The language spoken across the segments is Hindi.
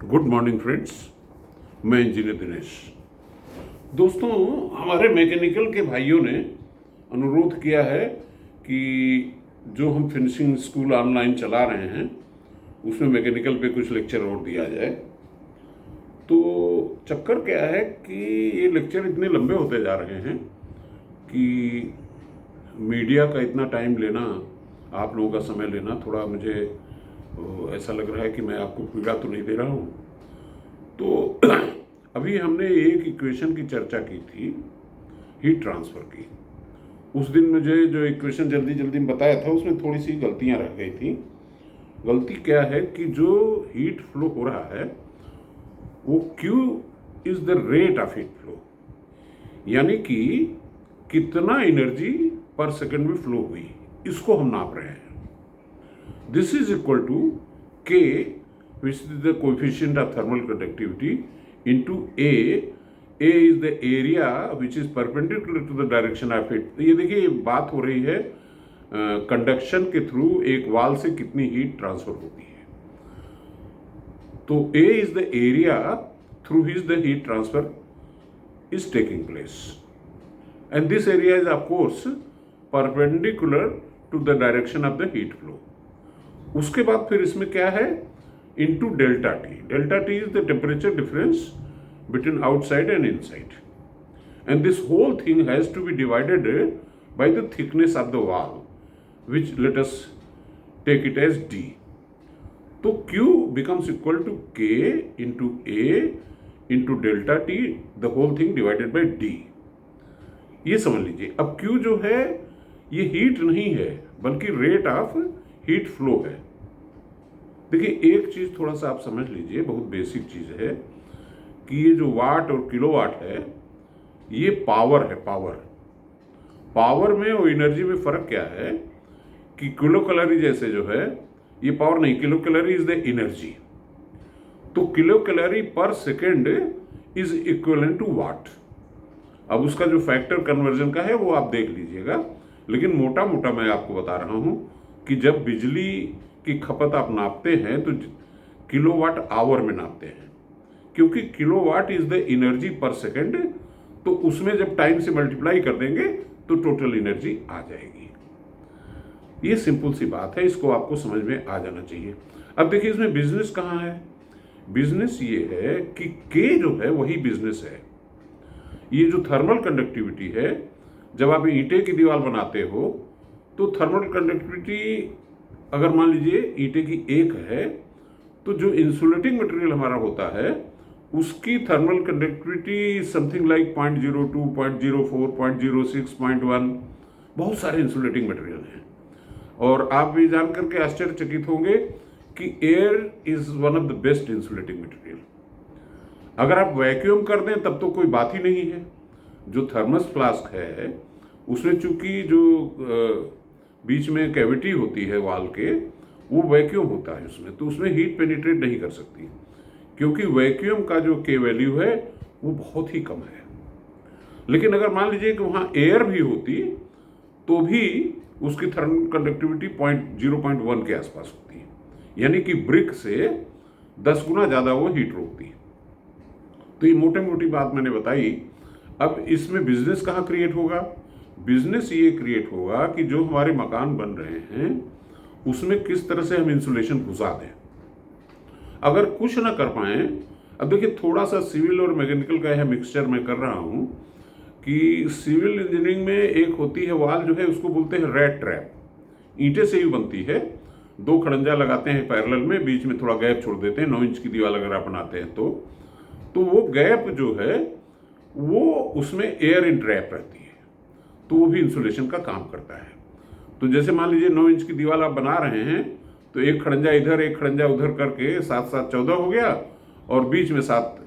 गुड मॉर्निंग फ्रेंड्स, मैं इंजीनियर दिनेश। दोस्तों, हमारे मैकेनिकल के भाइयों ने अनुरोध किया है कि जो हम फिनिशिंग स्कूल ऑनलाइन चला रहे हैं उसमें मैकेनिकल पे कुछ लेक्चर और दिया जाए। तो चक्कर क्या है कि ये लेक्चर इतने लंबे होते जा रहे हैं कि मीडिया का इतना टाइम लेना, आप लोगों का समय लेना, थोड़ा मुझे ऐसा लग रहा है कि मैं आपको पीड़ा तो नहीं दे रहा हूँ। तो अभी हमने एक इक्वेशन की चर्चा की थी, हीट ट्रांसफ़र की। उस दिन मुझे जो इक्वेशन जल्दी जल्दी में बताया था उसमें थोड़ी सी गलतियाँ रह गई थी। गलती क्या है कि जो हीट फ्लो हो रहा है वो Q is the rate of heat flow, यानी कि कितना एनर्जी पर सेकंड में फ्लो हुई, इसको हम नाप रहे हैं। This is equal to K, which is the coefficient of thermal conductivity, into A. A is the area which is perpendicular to the direction of heat. तो ये देखिए, बात हो रही है कंडक्शन के थ्रू एक वाल से कितनी हीट ट्रांसफर होती है। तो A is the area through which the heat transfer is taking place, and this area is of course perpendicular to the direction of the heat flow. उसके बाद फिर इसमें क्या है, into delta t. Delta t is the temperature difference between outside and inside, and this whole thing has to be divided by the thickness of the wall, which let us take it as d. तो Q becomes equal to K into a into delta t, the whole thing divided by d. ये समझ लीजिए। अब Q जो है ये हीट नहीं है बल्कि रेट ऑफ हीट फ्लो है। देखिए, एक चीज थोड़ा सा आप समझ लीजिए, बहुत बेसिक चीज है कि ये जो वाट और किलोवाट है ये पावर है। पावर में और एनर्जी में फर्क क्या है कि किलो कैलोरी जैसे जो है ये पावर नहीं, kilo calorie is the energy. तो किलो कैलोरी पर सेकेंड इज इक्विवेलेंट टू वाट। अब उसका जो फैक्टर कन्वर्जन का है वो आप देख लीजिएगा, लेकिन मोटा मोटा मैं आपको बता रहा हूं कि जब बिजली की खपत आप नापते हैं तो किलोवाट आवर में नापते हैं, क्योंकि किलोवाट इज द एनर्जी पर सेकंड। तो उसमें जब टाइम से मल्टीप्लाई कर देंगे तो टोटल एनर्जी आ जाएगी। ये सिंपल सी बात है, इसको आपको समझ में आ जाना चाहिए। अब देखिए, इसमें बिजनेस कहाँ है। बिजनेस ये है कि के जो है वही बिजनेस है। ये जो थर्मल कंडक्टिविटी है, जब आप ईंटे की दीवार बनाते हो तो थर्मल कंडक्टिविटी अगर मान लीजिए ईंटे की एक है, तो जो इंसुलेटिंग मटेरियल हमारा होता है उसकी थर्मल कंडक्टिविटी समथिंग लाइक 0.02, 0.04, 0.06, 0.1, बहुत सारे इंसुलेटिंग मटेरियल हैं। और आप भी जान करके आश्चर्यचकित होंगे कि air is one of the best insulating material. अगर आप वैक्यूम कर दें तब तो कोई बात ही नहीं है। जो थर्मस फ्लास्क है उसमें चूंकि जो बीच में कैविटी होती है वाल के, वो वैक्यूम होता है उसमें, तो उसमें हीट पेनिट्रेट नहीं कर सकती, क्योंकि वैक्यूम का जो के वैल्यू है वो बहुत ही कम है। लेकिन अगर मान लीजिए कि वहाँ एयर भी होती तो भी उसकी थर्मल कंडक्टिविटी 0.1 के आसपास होती है, यानी कि ब्रिक से 10 गुना ज़्यादा वो हीट रोकती। तो ये मोटी मोटी बात मैंने बताई। अब इसमें बिजनेस कहाँ क्रिएट होगा। बिजनेस ये क्रिएट होगा कि जो हमारे मकान बन रहे हैं उसमें किस तरह से हम इंसुलेशन घुसा दें। अगर कुछ ना कर पाए, अब देखिए थोड़ा सा सिविल और मैकेनिकल का यह मिक्सचर मैं कर रहा हूँ कि सिविल इंजीनियरिंग में एक होती है वाल जो है उसको बोलते हैं रैट ट्रैप। ईंटे से ही बनती है, 2 खड़ंजा लगाते हैं पैरेलल में, बीच में थोड़ा गैप छोड़ देते हैं। 9 इंच की दीवार अगर आप बनाते हैं तो वो गैप जो है वो उसमें एयर इन ट्रैप रहती है, तो वो भी इंसुलेशन का काम करता है। तो जैसे मान लीजिए 9 इंच की दीवार आप बना रहे हैं, तो एक खड़ंजा इधर एक खड़ंजा उधर करके 7 7 14 हो गया, और बीच में 7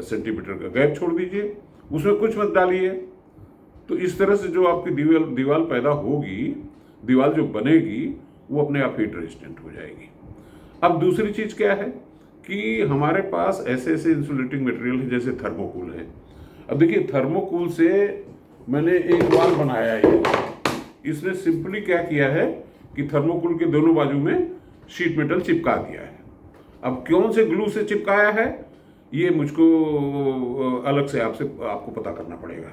सेंटीमीटर का गैप छोड़ दीजिए, उसमें कुछ मत डालिए। तो इस तरह से जो आपकी दीवार पैदा होगी, दीवार जो बनेगी वो अपने आप हीट रेजिस्टेंट हो जाएगी। अब दूसरी चीज़ क्या है कि हमारे पास ऐसे ऐसे इंसुलेटिंग मटेरियल है जैसे थर्मोकूल है। अब देखिए, थर्मोकूल से मैंने एक वाल बनाया है। इसने सिंपली क्या किया है कि थर्मोकूल के दोनों बाजू में शीट मेटल चिपका दिया है। अब कौन से ग्लू से चिपकाया है ये मुझको अलग से आपको पता करना पड़ेगा,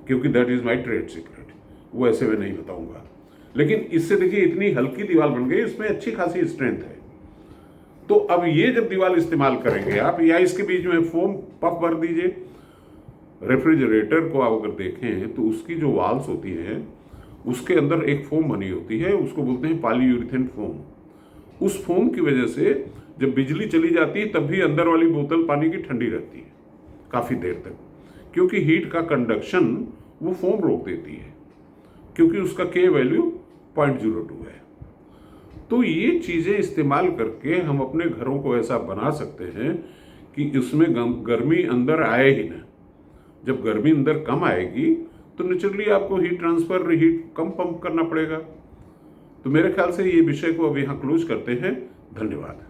क्योंकि that is my trade secret, वो ऐसे में नहीं बताऊंगा। लेकिन इससे देखिए इतनी हल्की दीवार बन गई, इसमें अच्छी खासी स्ट्रेंथ है। तो अब ये जब दीवार इस्तेमाल करेंगे आप, या इसके बीच में फोम पफ भर दीजिए। रेफ्रिजरेटर को आप अगर देखें तो उसकी जो वाल्स होती हैं उसके अंदर एक फोम बनी होती है, उसको बोलते हैं पॉलीयूरेथेन फोम। उस फोम की वजह से जब बिजली चली जाती है तब भी अंदर वाली बोतल पानी की ठंडी रहती है काफ़ी देर तक, क्योंकि हीट का कंडक्शन वो फोम रोक देती है, क्योंकि उसका के वैल्यू 0.02 है। तो ये चीज़ें इस्तेमाल करके हम अपने घरों को ऐसा बना सकते हैं कि उसमें गर्मी अंदर आए ही ना। जब गर्मी अंदर कम आएगी तो नेचुरली आपको हीट ट्रांसफर, हीट कम पंप करना पड़ेगा। तो मेरे ख्याल से ये विषय को अब यहाँ क्लोज करते हैं। धन्यवाद।